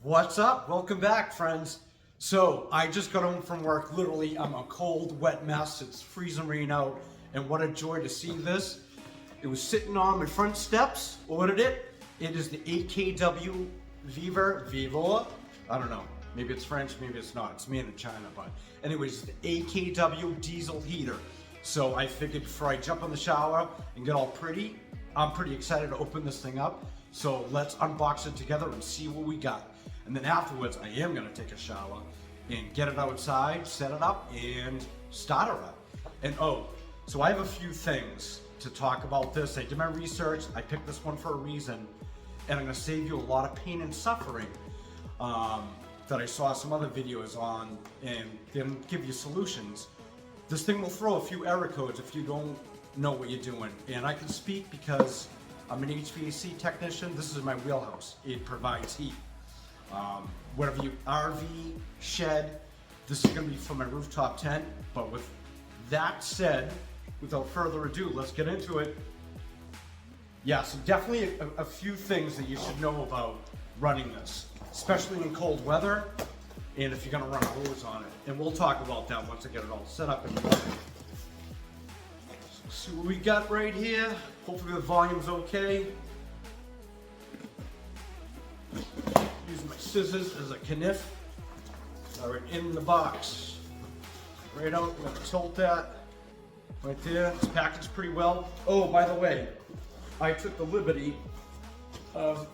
What's up? Welcome back, friends. So I just got home from work. Literally, I'm a cold, wet mess. It's freezing rain out, and what a joy to see this. It was sitting on my front steps. Ordered it. It is the AKW Viva. I don't know. Maybe it's French, maybe it's not. It's made in China, but anyways, the AKW diesel heater. So I figured before I jump in the shower and get all pretty, I'm pretty excited to open this thing up. So let's unbox it together and see what we got. And then afterwards, I am gonna take a shower and get it outside, set it up, and start her up. And so I have a few things to talk about this. I did my research, I picked this one for a reason, and I'm gonna save you a lot of pain and suffering that I saw some other videos on, and then give you solutions. This thing will throw a few error codes if you don't know what you're doing. And I can speak because I'm an HVAC technician. This is my wheelhouse. It provides heat. Whatever you RV, shed, this is gonna be for my rooftop tent. But with that said, without further ado, let's get into it. Yeah, so definitely a few things that you should know about running this, especially in cold weather, and if you're gonna run a hose on it. And we'll talk about that once I get it all set up and running. So what we got right here, hopefully the volume's okay. Using my scissors as a kniff. All right, in the box. Right out, I'm gonna tilt that right there. It's packaged pretty well. Oh, by the way, I took the liberty of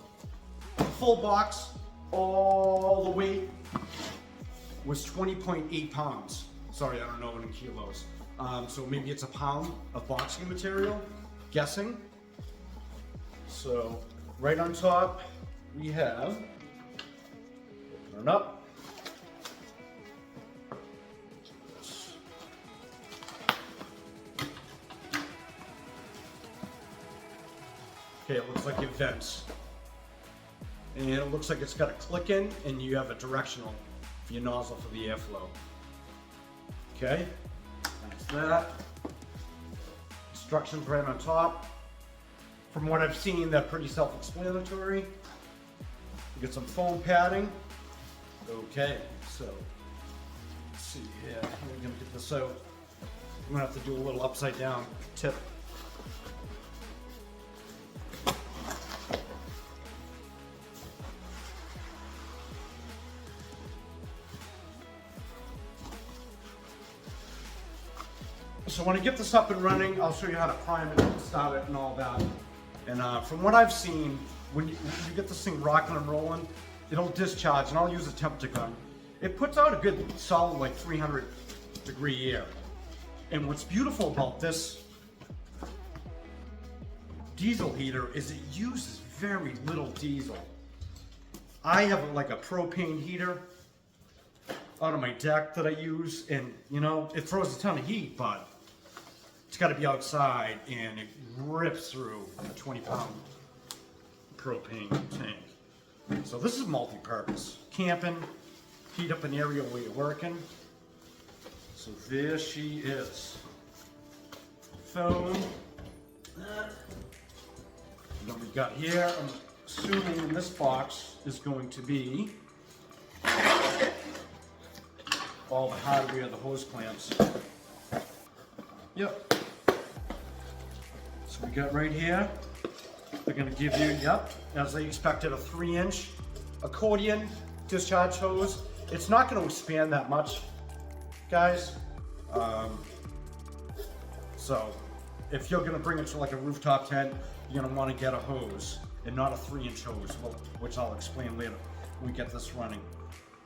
the full box, all the weight was 20.8 pounds. Sorry, I don't know in kilos. So maybe it's a pound of boxing material, guessing. So right on top, we have, turn it up. Okay, it looks like it vents. And it looks like it's got a click in, and you have a directional for your nozzle for the airflow. Okay, that's that. Instructions right on top. From what I've seen, they're pretty self-explanatory. You get some foam padding. Okay, so let's see here. We're gonna get this out. I'm gonna have to do a little upside down tip. So when I get this up and running, I'll show you how to prime it and start it and all that. And from what I've seen, when you get this thing rocking and rolling, it'll discharge, and I'll use a temperature gun. It puts out a good solid like 300-degree air. And what's beautiful about this diesel heater is it uses very little diesel. I have like a propane heater out on my deck that I use, and you know, it throws a ton of heat, but it's got to be outside, and it rips through a 20-pound propane tank. So this is multi-purpose. Camping, heat up an area where you're working. So there she is. Phone. What we got here, I'm assuming in this box is going to be all the hardware, the hose clamps. Yep. So we got right here, they're gonna give you, yep, as I expected, a 3-inch accordion discharge hose. It's not gonna expand that much, guys. So if you're gonna bring it to like a rooftop tent, you're gonna wanna get a hose and not a 3-inch hose, which I'll explain later when we get this running.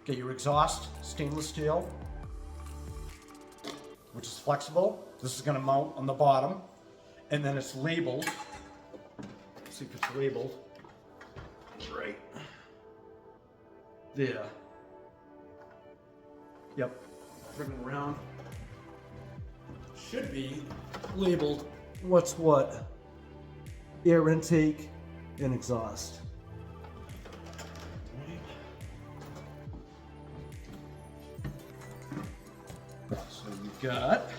Get your exhaust, stainless steel, which is flexible. This is gonna mount on the bottom, and then it's labeled. Let's see if it's labeled. Right there. Yep, bring it around. Should be labeled what's what. Air intake and exhaust. So you've got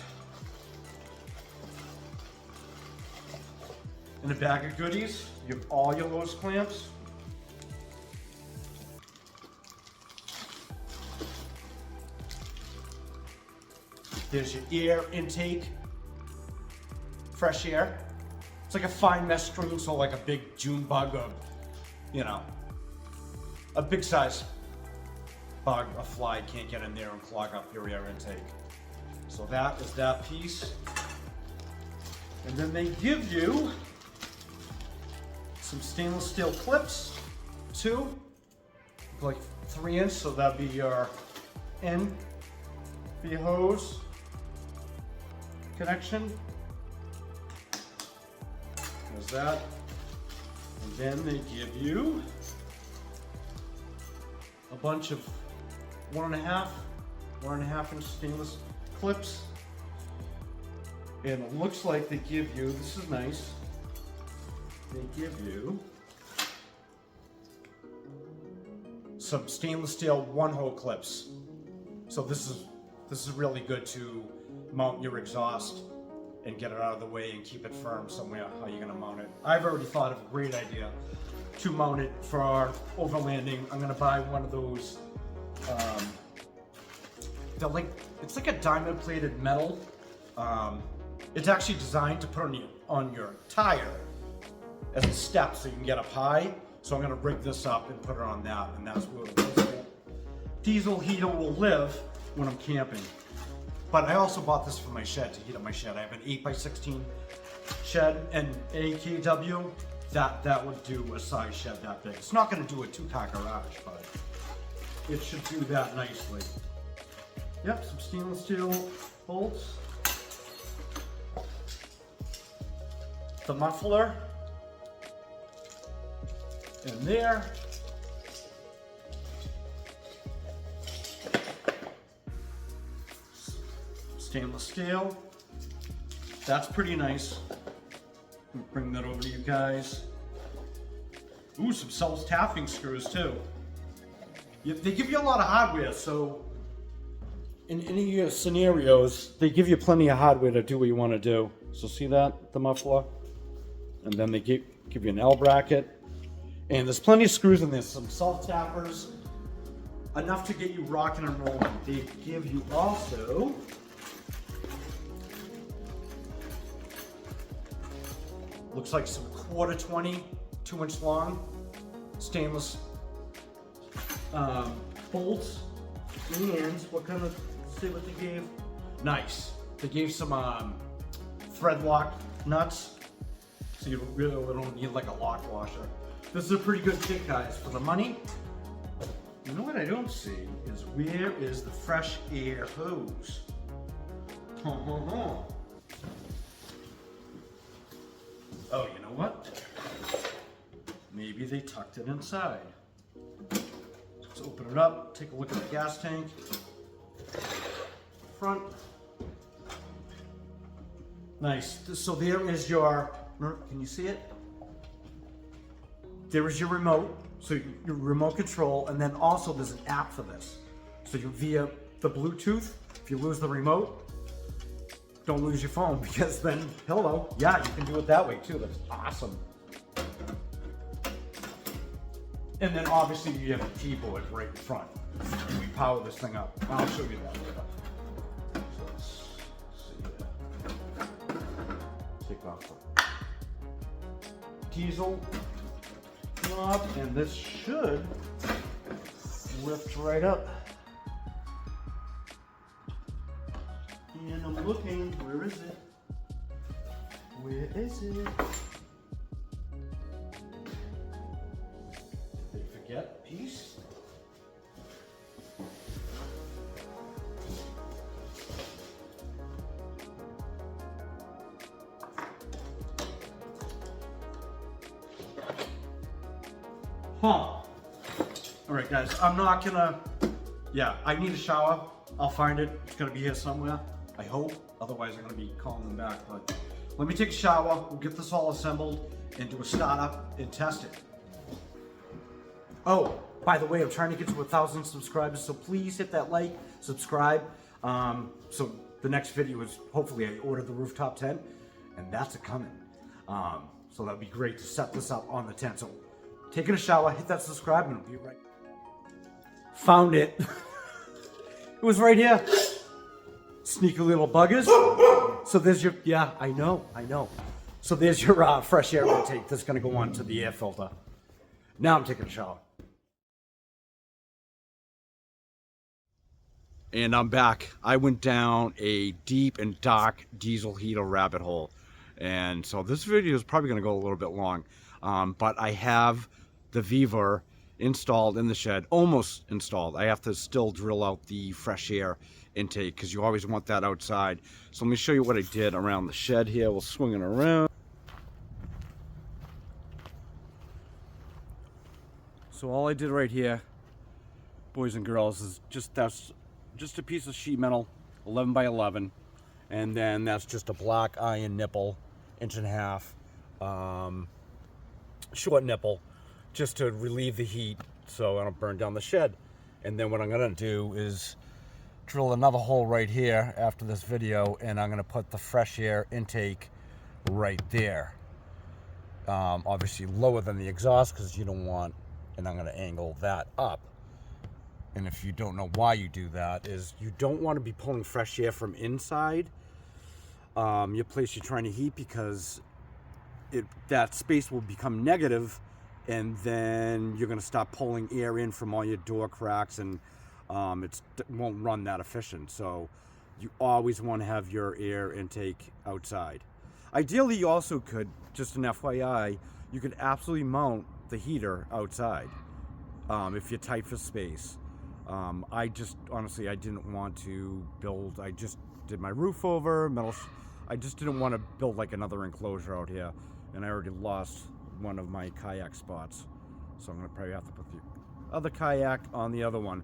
in a bag of goodies, you have all your hose clamps. There's your air intake, fresh air. It's like a fine mesh screen, so like a big June bug or, you know, a big size bug, a fly can't get in there and clog up your air intake. So that is that piece. And then they give you some stainless steel clips, too, like 3-inch, so that'd be your end for your hose connection. There's that. And then they give you a bunch of 1.5 inch stainless clips. And it looks like they give you, this is nice, they give you some stainless steel 1-hole clips. So this is really good to mount your exhaust and get it out of the way and keep it firm somewhere. How you're gonna mount it? I've already thought of a great idea to mount it for our overlanding. I'm gonna buy one of those. It's like a diamond plated metal. It's actually designed to put on your tire as a step so you can get up high. So I'm gonna rig this up and put it on that, and that's where the diesel heater will live when I'm camping. But I also bought this for my shed, to heat up my shed. I have an 8x16 shed and AKW. That would do a size shed that big. It's not gonna do a 2-car garage, but it should do that nicely. Yep, some stainless steel bolts. The muffler in there. Stainless steel. That's pretty nice. I'll bring that over to you guys. Ooh, some self-tapping screws too. They give you a lot of hardware, so in any of your scenarios, they give you plenty of hardware to do what you want to do. So see that, the muffler? And then they give you an L bracket. And there's plenty of screws in there, some self-tappers, enough to get you rocking and rolling. They give you also looks like some 1/4-20, 2-inch long stainless bolts. And what kind of, see what they gave? Nice. They gave some thread lock nuts, so you really don't need like a lock washer. This is a pretty good kit, guys, for the money. You know what I don't see is where is the fresh air hose? Oh, you know what? Maybe they tucked it inside. Let's open it up, take a look at the gas tank. Front. Nice. So there is your, can you see it? There is your remote, so your remote control, and then also there's an app for this. So you via the Bluetooth, if you lose the remote, don't lose your phone, because then, hello, yeah, you can do it that way too. That's awesome. And then obviously you have a keyboard right in front. We power this thing up. I'll show you that later. So let's see here. Take off the diesel knob, and this should lift right up. And I'm looking, where is it? Where is it? Did they forget a piece? Huh. All right, guys, I'm not gonna, I need a shower. I'll find it. It's gonna be here somewhere, I hope. Otherwise, I'm gonna be calling them back. But let me take a shower. We'll get this all assembled and do a startup and test it. Oh, by the way, I'm trying to get to 1,000 subscribers, so please hit that like, subscribe. So the next video is hopefully I ordered the rooftop tent, and that's a coming. So that'd be great to set this up on the tent. So taking a shower, hit that subscribe, and I'll be right. Found it. It was right here. Sneaky little buggers. So there's your, yeah, I know. So there's your fresh air intake that's gonna go onto the air filter. Now I'm taking a shower. And I'm back. I went down a deep and dark diesel heater rabbit hole. And so this video is probably gonna go a little bit long. But I have the Viva installed in the shed, almost installed. I have to still drill out the fresh air intake because you always want that outside. So let me show you what I did around the shed here. We'll swing it around. So all I did right here, boys and girls, is that's just a piece of sheet metal, 11 by 11, and then that's just a black iron nipple, 1.5 inch, short nipple, just to relieve the heat so I don't burn down the shed. And then what I'm gonna do is drill another hole right here after this video, and I'm gonna put the fresh air intake right there. Obviously lower than the exhaust because you don't want, and I'm gonna angle that up. And if you don't know why you do that, is you don't want to be pulling fresh air from inside your place you're trying to heat, because that space will become negative, and then you're going to start pulling air in from all your door cracks, and it won't run that efficient. So you always want to have your air intake outside. Ideally, you also could, just an FYI, you could absolutely mount the heater outside if you're tight for space. I just, honestly, I didn't want to build, I just did my roof over, I just didn't want to build like another enclosure out here, and I already lost one of my kayak spots. So I'm gonna probably have to put the other kayak on the other one.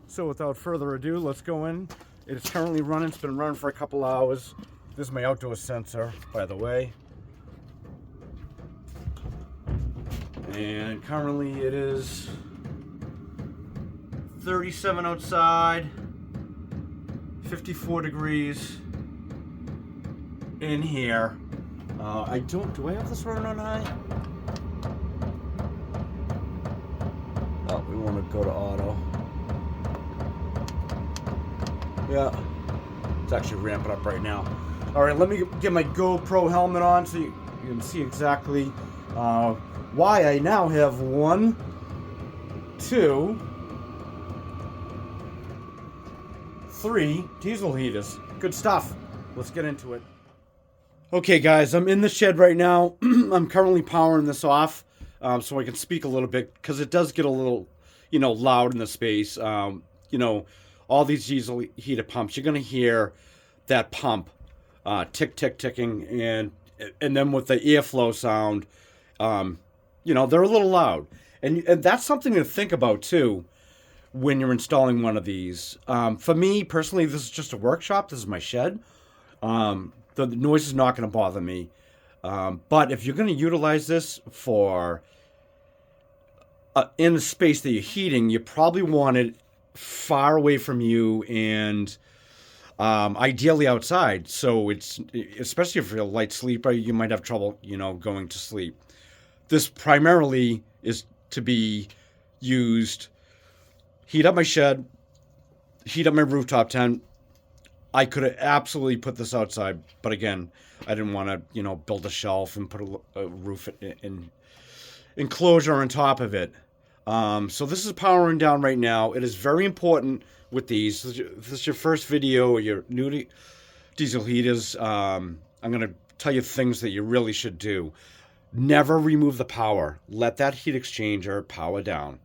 So without further ado, let's go in. It's currently running, it's been running for a couple hours. This is my outdoor sensor, by the way. And currently it is 37 outside, 54 degrees in here. Do I have this running on high? Oh, we want to go to auto. Yeah, it's actually ramping up right now. All right, let me get my GoPro helmet on so you can see exactly why I now have 1, 2, 3 diesel heaters. Good stuff. Let's get into it. Okay guys, I'm in the shed right now. I'm currently powering this off so I can speak a little bit, because it does get a little, loud in the space. All these diesel heater pumps, you're gonna hear that pump tick, tick, ticking, and then with the airflow sound, they're a little loud. And that's something to think about too when you're installing one of these. For me personally, this is just a workshop. This is my shed. The noise is not going to bother me. But if you're going to utilize this for in the space that you're heating, you probably want it far away from you, and ideally outside. So it's, especially if you're a light sleeper, you might have trouble, going to sleep. This primarily is to be used, heat up my shed, heat up my rooftop tent. I could have absolutely put this outside, but again, I didn't want to, build a shelf and put a roof in enclosure on top of it. So this is powering down right now. It is very important with these. If this is your first video or you're new to diesel heaters, I'm going to tell you things that you really should do. Never remove the power. Let that heat exchanger power down.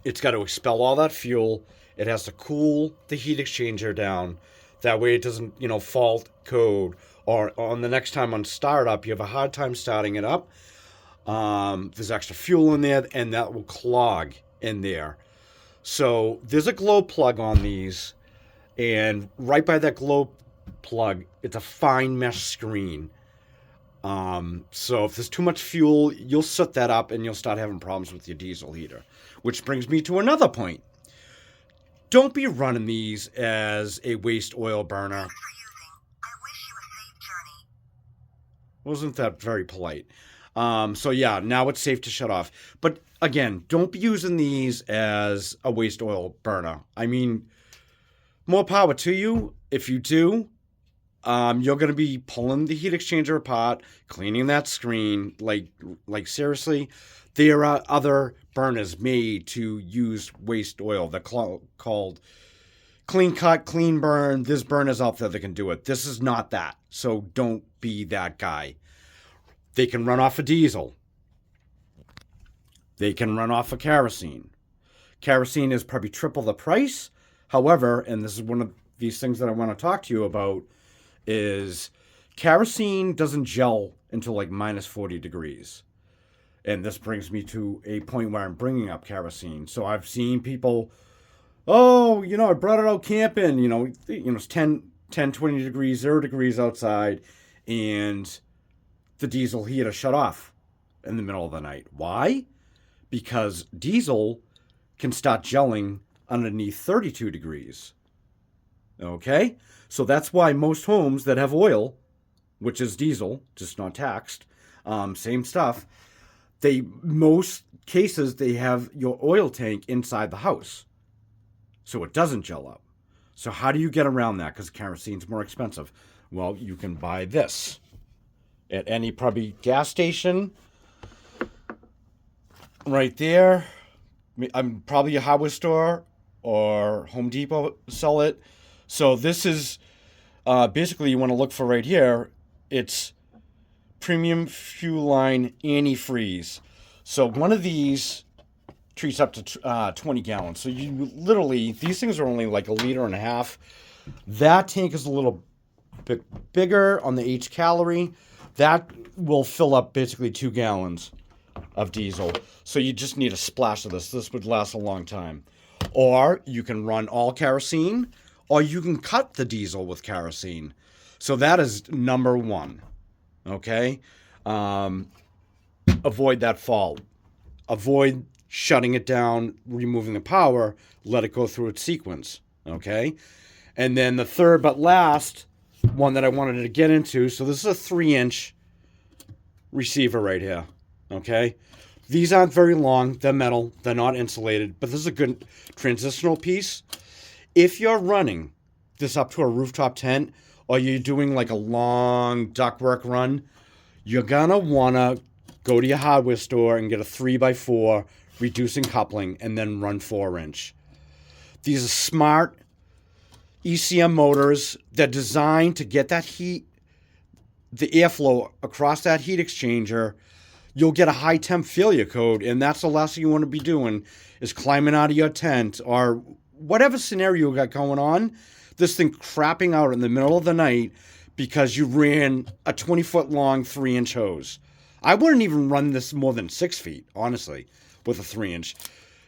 It's got to expel all that fuel. It has to cool the heat exchanger down. That way it doesn't, fault code. Or on the next time on startup, you have a hard time starting it up. There's extra fuel in there, and that will clog in there. So there's a glow plug on these. And right by that glow plug, it's a fine mesh screen. So if there's too much fuel, you'll soot that up and you'll start having problems with your diesel heater. Which brings me to another point. Don't be running these as a waste oil burner. Thanks for using. I wish you a safe journey. Wasn't that very polite? So yeah, now it's safe to shut off. But again, don't be using these as a waste oil burner. I mean, more power to you. If you do, you're going to be pulling the heat exchanger apart, cleaning that screen. Like seriously, there are other burners made to use waste oil. They're called Clean Cut, Clean Burn. There's burners out there that can do it. This is not that. So don't be that guy. They can run off of diesel. They can run off of kerosene. Kerosene is probably triple the price. However, and this is one of these things that I want to talk to you about, is kerosene doesn't gel until like minus 40 degrees. And this brings me to a point where I'm bringing up kerosene. So I've seen people, oh, I brought it out camping, it's 10, 20 degrees, 0 degrees outside, and the diesel heater shut off in the middle of the night. Why? Because diesel can start gelling underneath 32 degrees. Okay? So that's why most homes that have oil, which is diesel, just not taxed, same stuff, most cases they have your oil tank inside the house. So it doesn't gel up. So how do you get around that? Because kerosene's more expensive. Well, you can buy this at any probably gas station. Right there. I'm probably a hardware store or Home Depot sell it. So this is basically you want to look for right here. It's Premium Fuel Line Antifreeze. So one of these treats up to 20 gallons. So you literally, these things are only like 1.5 liters. That tank is a little bit bigger on the H calorie. That will fill up basically 2 gallons of diesel. So you just need a splash of this. This would last a long time. Or you can run all kerosene, or you can cut the diesel with kerosene. So that is number one. Okay? Avoid that fault. Avoid shutting it down, removing the power, let it go through its sequence. Okay? And then the third but last one that I wanted to get into, so this is a 3-inch receiver right here. Okay? These aren't very long. They're metal. They're not insulated. But this is a good transitional piece. If you're running this up to a rooftop tent, or you're doing like a long ductwork run, you're going to want to go to your hardware store and get a 3x4 reducing coupling and then run 4-inch. These are smart ECM motors. They're designed to get that heat, the airflow across that heat exchanger. You'll get a high temp failure code, and that's the last thing you want to be doing is climbing out of your tent or whatever scenario you got going on. This thing crapping out in the middle of the night because you ran a 20-foot long 3-inch hose. I wouldn't even run this more than 6 feet, honestly, with a 3-inch.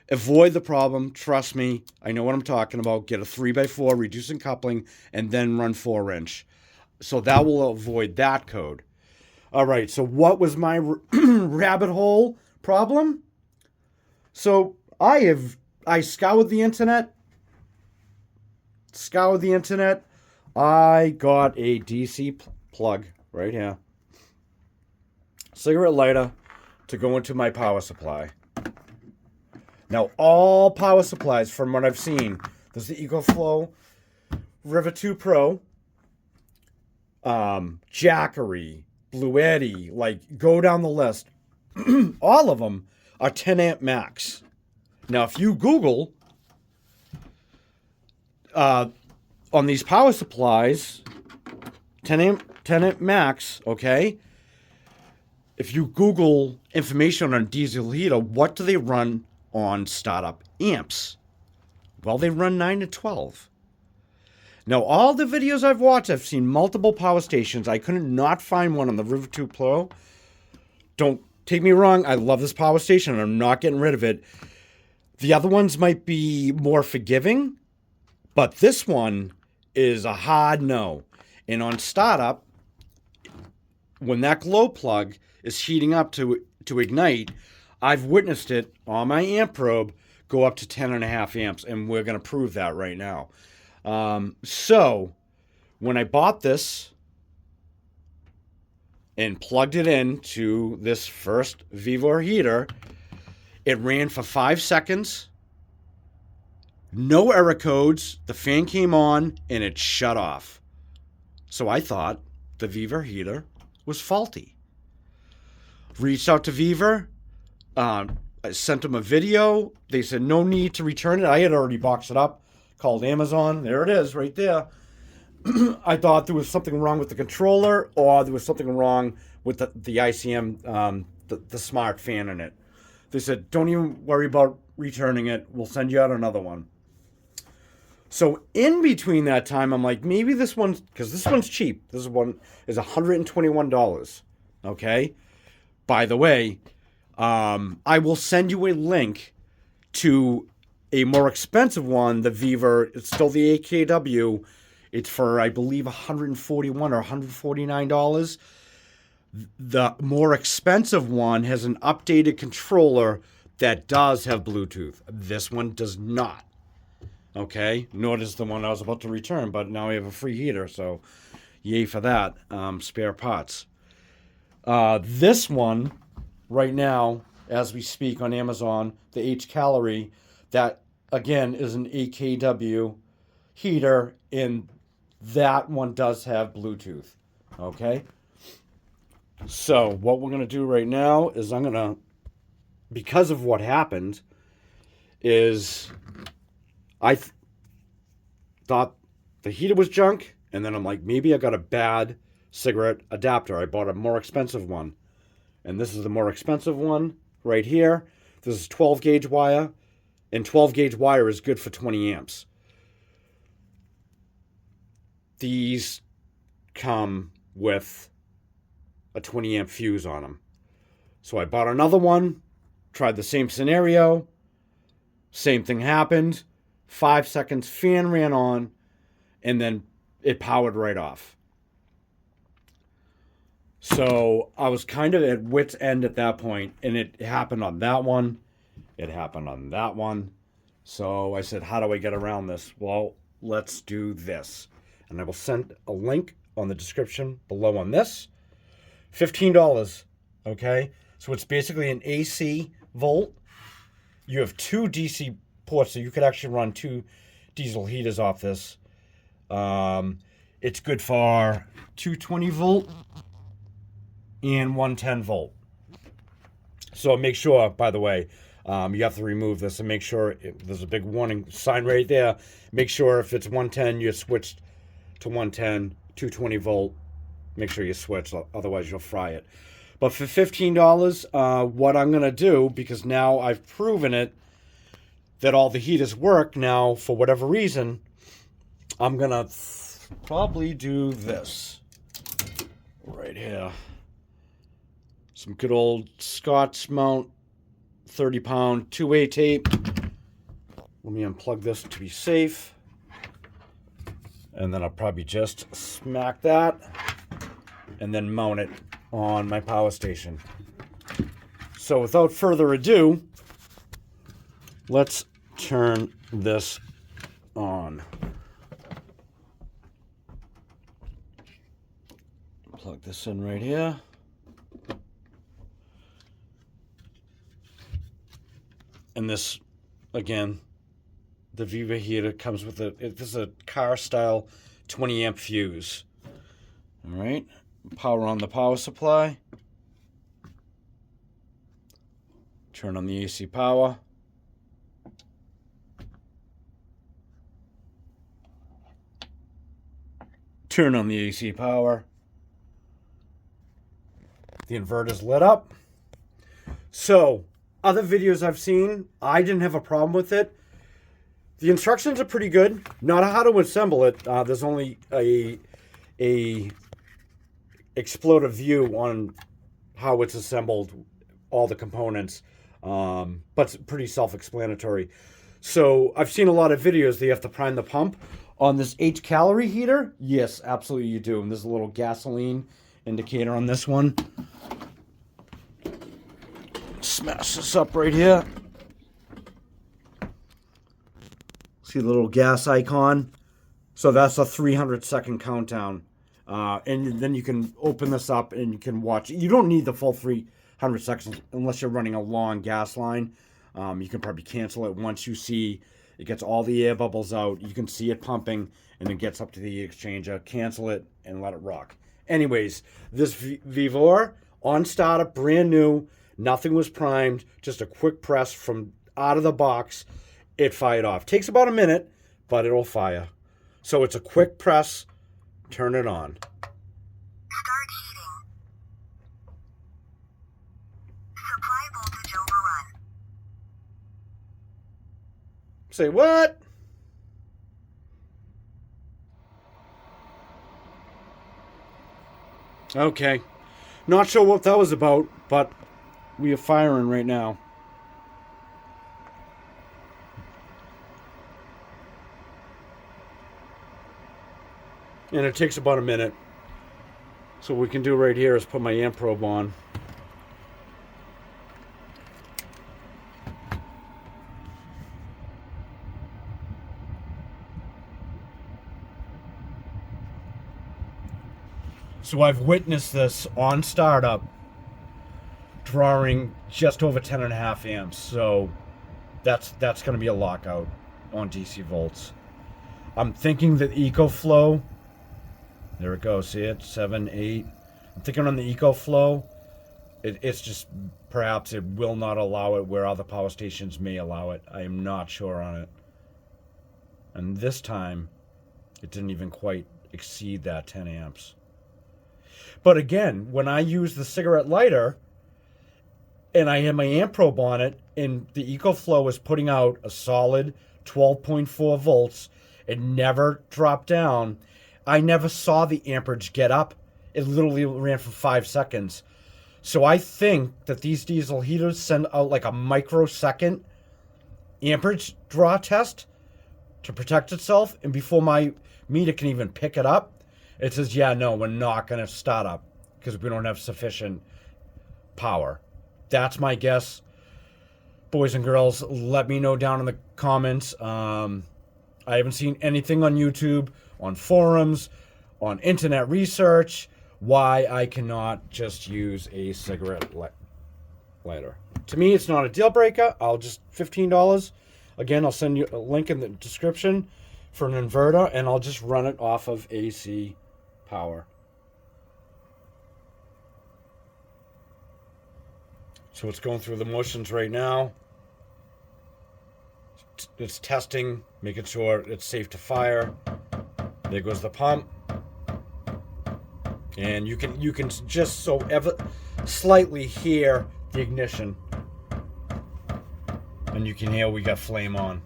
Avoid the problem. Trust me. I know what I'm talking about. Get a 3x4 reducing coupling and then run 4-inch. So that will avoid that code. All right, so what was my rabbit hole problem? So I scoured the internet. I got a DC plug right here. Cigarette lighter to go into my power supply. Now, all power supplies, from what I've seen, there's the EcoFlow River 2 Pro, Jackery, Bluetti, like go down the list. All of them are 10 amp max. Now, if you Google on these power supplies, 10 amp max, okay? If you Google information on diesel heater, what do they run on startup amps? Well, they run 9 to 12. Now, all the videos I've watched, I've seen multiple power stations. I couldn't not find one on the River 2 Pro. Don't take me wrong. I love this power station, and I'm not getting rid of it. The other ones might be more forgiving, but this one is a hard no. And on startup, when that glow plug is heating up to ignite, I've witnessed it on my amp probe go up to 10.5 amps, and we're going to prove that right now. So when I bought this and plugged it into this first Vevor heater, it ran for 5 seconds No error codes. The fan came on and it shut off. So I thought the Viva heater was faulty. Reached out to Viva. I sent them a video. They said no need to return it. I had already boxed it up. Called Amazon. There it is right there. I thought there was something wrong with the controller or there was something wrong with the ICM, the smart fan in it. They said, don't even worry about returning it. We'll send you out another one. So in between that time, I'm like, maybe this one's, because this one's cheap. This one is $121. Okay? By the way, I will send you a link to a more expensive one, the Viva. It's still the AKW. It's for, I believe, $141 or $149. The more expensive one has an updated controller that does have Bluetooth. This one does not. Okay? Nor does the one I was about to return, but now we have a free heater, so yay for that. Spare parts. This one, right now, as we speak on Amazon, the H Calorie, that, again, is an AKW heater, and that one does have Bluetooth. Okay? So, what we're going to do right now is I'm going to, because of what happened, is I thought the heater was junk, and then I'm like, maybe I got a bad cigarette adapter. I bought a more expensive one. And this is the more expensive one right here. This is 12 gauge wire, and 12 gauge wire is good for 20 amps. These come with a 20 amp fuse on them. So I bought another one, tried the same scenario, same thing happened. 5 seconds, fan ran on, and then it powered right off. So I was kind of at wit's end at that point, and it happened on that one. It happened on that one. So I said, how do I get around this? Well, let's do this. And I will send a link on the description below on this. $15, okay? So it's basically an AC volt. You have 2 DC ports, so you could actually run 2 diesel heaters off this. It's good for 220 volt and 110 volt. So make sure, by the way, you have to remove this and make sure, there's a big warning sign right there. Make sure if it's 110, you switch to 110, 220 volt. Make sure you switch, otherwise you'll fry it. But for $15, what I'm going to do, because now I've proven it, that all the heaters work now, for whatever reason, I'm going to probably do this right here. Some good old Scotch mount 30-pound 2-way tape. Let me unplug this to be safe. And then I'll probably just smack that and then mount it on my power station. So without further ado, let's turn this on. Plug this in right here. And this, again, the Viva heater comes with this is a car style 20 amp fuse. All right, power on the power supply. Turn on the AC power. Turn on the AC power. The inverter's lit up. So, other videos I've seen, I didn't have a problem with it. The instructions are pretty good. Not how to assemble it. There's only a exploded view on how it's assembled, all the components, but it's pretty self-explanatory. So I've seen a lot of videos that you have to prime the pump. On this H Calorie heater, yes, absolutely you do. And there's a little gasoline indicator on this one. Smash this up right here. See the little gas icon? So that's a 300-second countdown. And then you can open this up and you can watch. You don't need the full 300 seconds unless you're running a long gas line. You can probably cancel it once you see It gets all the air bubbles out. You can see it pumping, and it gets up to the heat exchanger. Cancel it and let it rock. Anyways, this Vevor on startup, brand new. Nothing was primed. Just a quick press from out of the box. It fired off. Takes about a minute, but it'll fire. So it's a quick press. Turn it on. Start heating. Supply voltage overrun. Say what? Okay. Not sure what that was about, but we are firing right now. And it takes about a minute. So what we can do right here is put my amp probe on. So I've witnessed this on startup drawing just over 10.5 amps. So that's going to be a lockout on DC volts. I'm thinking that EcoFlow, there it goes, see it, 7, 8. I'm thinking on the EcoFlow, it's just perhaps it will not allow it where other power stations may allow it. I am not sure on it. And this time, it didn't even quite exceed that 10 amps. But again, when I use the cigarette lighter and I had my amp probe on it and the EcoFlow is putting out a solid 12.4 volts, it never dropped down. I never saw the amperage get up. It literally ran for 5 seconds. So I think that these diesel heaters send out like a microsecond amperage draw test to protect itself. And before my meter can even pick it up, it says, yeah, no, we're not going to start up because we don't have sufficient power. That's my guess. Boys and girls, let me know down in the comments. I haven't seen anything on YouTube, on forums, on internet research, why I cannot just use a cigarette lighter. To me, it's not a deal breaker. I'll just $15. Again, I'll send you a link in the description for an inverter, and I'll just run it off of AC power. So it's going through the motions right now. It's testing, making sure it's safe to fire. There goes the pump. And you can just so ever slightly hear the ignition. And you can hear we got flame on.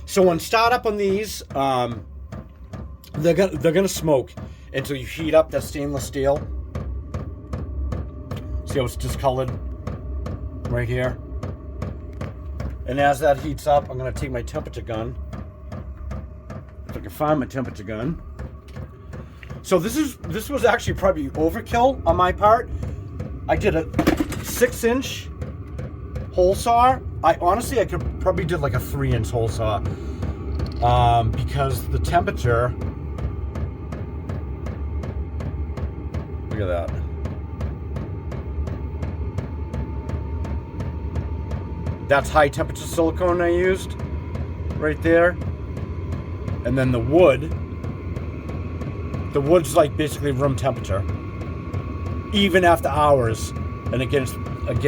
So on startup on these, they're gonna smoke until you heat up that stainless steel. See how it's discolored right here? And as that heats up, I'm gonna take my temperature gun. If I can find my temperature gun. So this was actually probably overkill on my part. I did a 6-inch hole saw. I could probably did like a 3-inch hole saw. Because the temperature, look at that. That's high temperature silicone I used right there. And then the wood's like basically room temperature, even after hours. And again,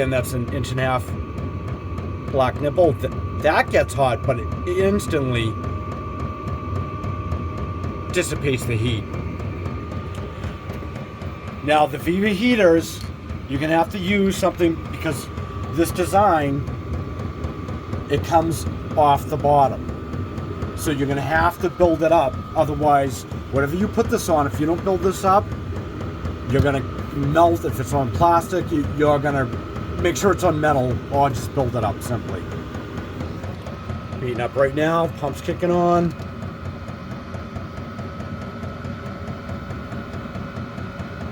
that's an 1.5 black nipple. That gets hot, but it instantly dissipates the heat. Now the Viva heaters, you're gonna have to use something because this design, it comes off the bottom. So you're gonna have to build it up. Otherwise, whatever you put this on, if you don't build this up, you're gonna melt. If it's on plastic, you're gonna make sure it's on metal, or just build it up simply. Heating up right now, pump's kicking on.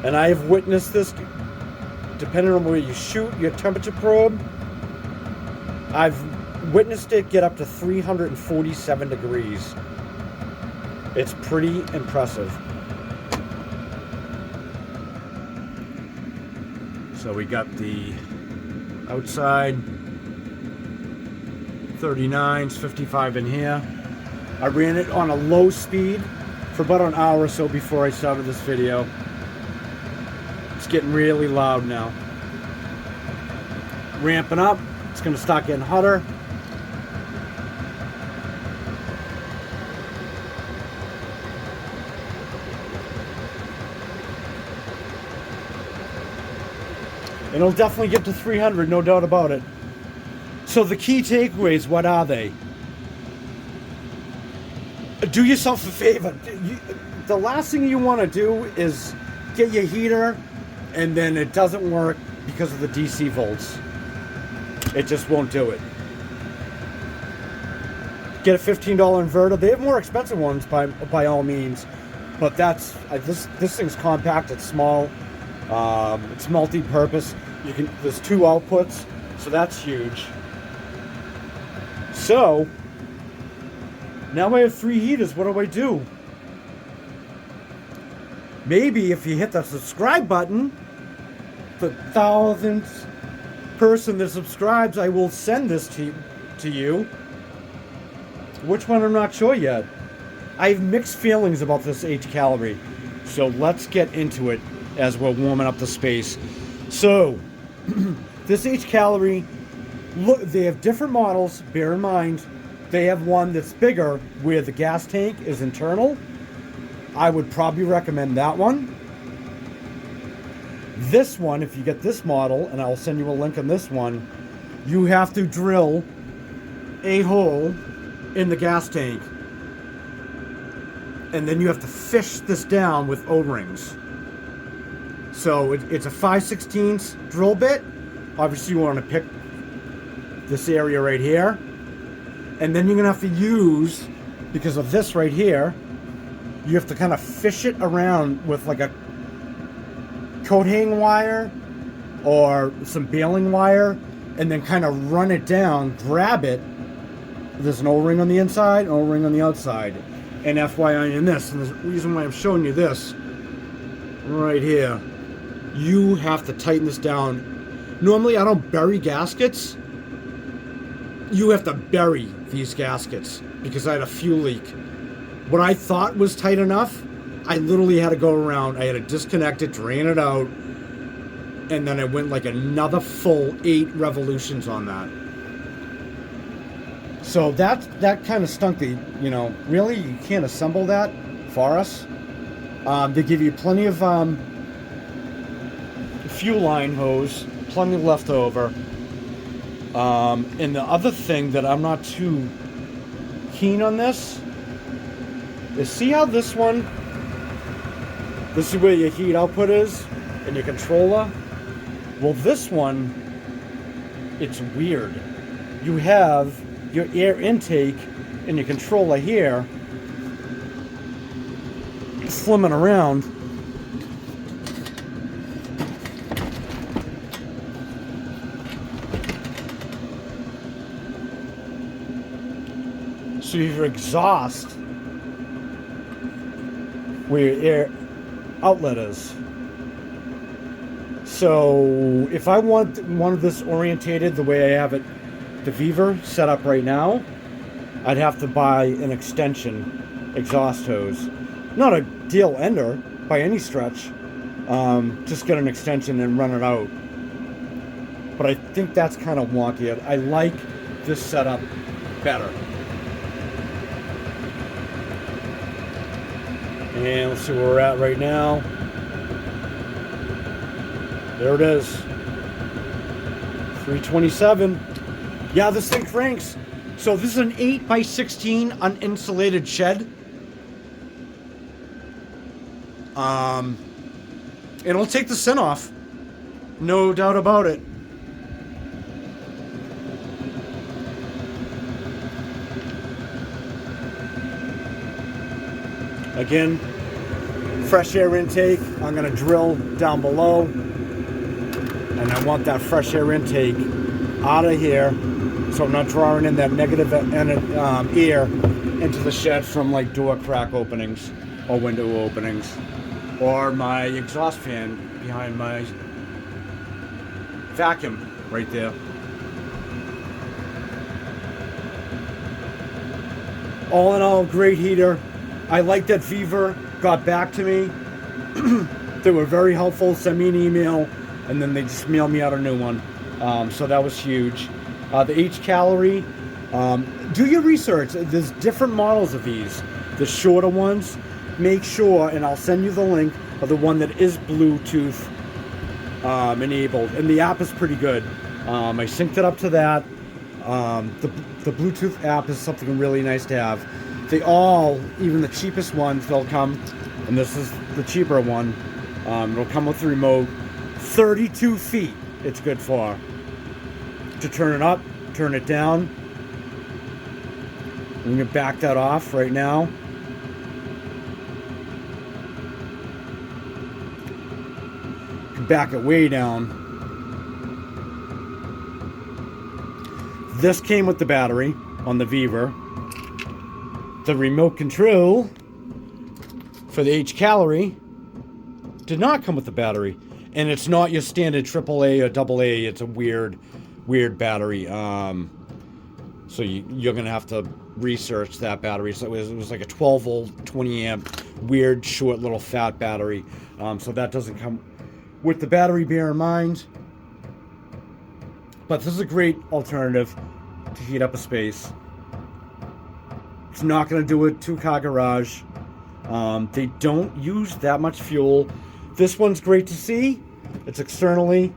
And I have witnessed this, depending on where you shoot your temperature probe, I've witnessed it get up to 347 degrees. It's pretty impressive. So we got the outside 39s, 55 in here. I ran it on a low speed for about an hour or so before I started this video. It's getting really loud now. Ramping up. It's going to start getting hotter. And it'll definitely get to 300, no doubt about it. So the key takeaways, what are they? Do yourself a favor. The last thing you want to do is get your heater and then it doesn't work because of the DC volts. It just won't do it. Get a $15 inverter. They have more expensive ones by all means, but that's this thing's compact. It's small. It's multi-purpose. There's 2 outputs, so that's huge. So now I have 3 heaters. What do I do? Maybe if you hit the subscribe button, the 1,000th person that subscribes, I will send this to you. Which one I'm not sure yet. I have mixed feelings about this H-Calorie. So let's get into it as we're warming up the space. So this H-Calorie, look, they have different models. Bear in mind, they have one that's bigger where the gas tank is internal. I would probably recommend that one. This one, if you get this model, and I'll send you a link on this one, you have to drill a hole in the gas tank. And then you have to fish this down with O-rings. So it's a 5/16 drill bit. Obviously you want to pick this area right here. And then you're going to have to use, because of this right here, you have to kind of fish it around with like a coat hang wire or some baling wire and then kind of run it down, grab it. There's an O-ring on the inside, an O-ring on the outside. And FYI in this, and the reason why I'm showing you this right here, you have to tighten this down. Normally I don't bury gaskets. You have to bury these gaskets because I had a fuel leak. What I thought was tight enough, I literally had to go around. I had to disconnect it, drain it out, and then I went like another full 8 revolutions on that. So that kind of stunk the, really you can't assemble that for us. They give you plenty of fuel line hose, plenty left over. And the other thing that I'm not too keen on this is, see how this is where your heat output is and your controller? Well, this one, it's weird. You have your air intake and your controller here slimming around. So your exhaust, where your air outlet is. So if I wanted this orientated the way I have it, the Viver set up right now, I'd have to buy an extension exhaust hose. Not a deal ender by any stretch. Just get an extension and run it out. But I think that's kind of wonky. I like this setup better. And let's see where we're at right now. There it is. 327. Yeah, this thing cranks. So this is an 8x16 uninsulated shed. It'll take the sin off. No doubt about it. Again, fresh air intake. I'm going to drill down below. And I want that fresh air intake out of here, so I'm not drawing in that negative air into the shed from like door crack openings or window openings or my exhaust fan behind my vacuum right there. All in all, great heater. I like that Viver got back to me. They were very helpful, sent me an email, and then they just mailed me out a new one. So that was huge. The H Calorie, do your research. There's different models of these. The shorter ones, make sure, and I'll send you the link of the one that is Bluetooth enabled. And the app is pretty good. I synced it up to that. The Bluetooth app is something really nice to have. They all, even the cheapest ones, they'll come, and this is the cheaper one. It'll come with the remote. 32 feet it's good for. To turn it up, turn it down. I'm going to back that off right now. Back it way down. This came with the battery on the Viver. The remote control for the H Calorie did not come with the battery, and it's not your standard AAA or AA. It's a weird battery. So you're gonna have to research that battery. So it was like a 12 volt, 20 amp, weird short little fat battery. So that doesn't come with the battery. Bear in mind. But this is a great alternative to heat up a space. It's not going to do a 2-car garage. They don't use that much fuel. This one's great to see. It's externally,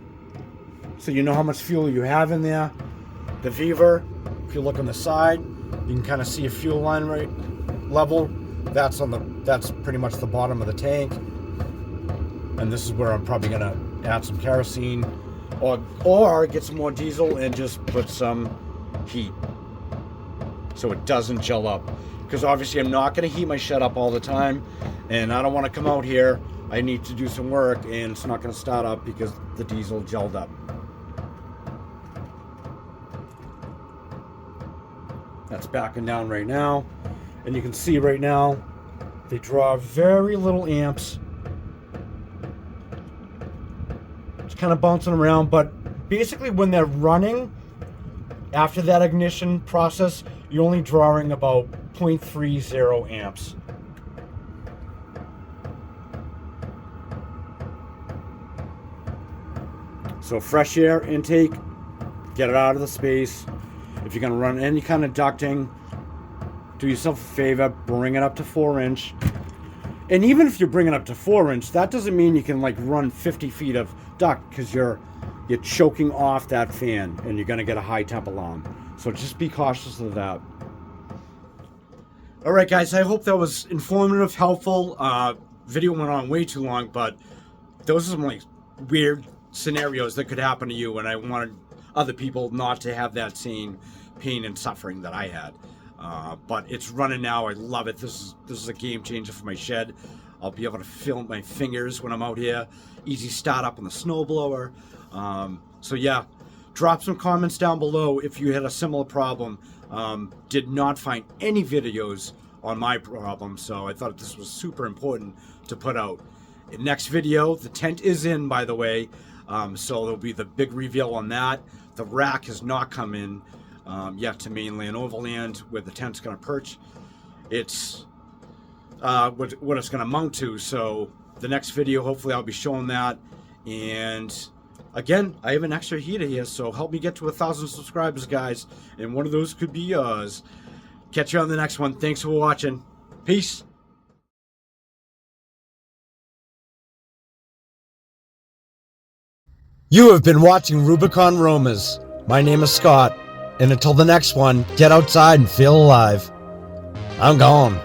so you know how much fuel you have in there. The Viver, if you look on the side, you can kind of see a fuel line right level. That's pretty much the bottom of the tank. And this is where I'm probably going to add some kerosene or get some more diesel and just put some heat so it doesn't gel up, because obviously I'm not going to heat my shed up all the time, and I don't want to come out here, I need to do some work, and it's not going to start up because the diesel gelled up. That's backing down right now, and you can see right now they draw very little amps. It's kind of bouncing around, but basically when they're running, after that ignition process, you're only drawing about 0.30 amps. So fresh air intake, get it out of the space. If you're going to run any kind of ducting, do yourself a favor, bring it up to 4-inch. And even if you're bringing it up to 4-inch, that doesn't mean you can like run 50 feet of duct, because you're choking off that fan and you're going to get a high temp alarm. So just be cautious of that. All right, guys, I hope that was informative, helpful. Video went on way too long, but those are some like weird scenarios that could happen to you, and I wanted other people not to have that same pain and suffering that I had. But it's running now. I love it. This is a game changer for my shed. I'll be able to feel my fingers when I'm out here. Easy start up on the snowblower. So yeah, drop some comments down below if you had a similar problem. Did not find any videos on my problem, so I thought this was super important to put out. In next video, the tent is in, by the way, so there'll be the big reveal on that. The rack has not come in yet to mainland overland where the tent's going to perch. It's what it's going to mount to, so the next video, hopefully I'll be showing that. And again, I have an extra heater here, so help me get to 1,000 subscribers, guys, and one of those could be yours. Catch you on the next one. Thanks for watching. Peace. You have been watching Rubicon Roamers. My name is Scott, and until the next one, get outside and feel alive. I'm gone.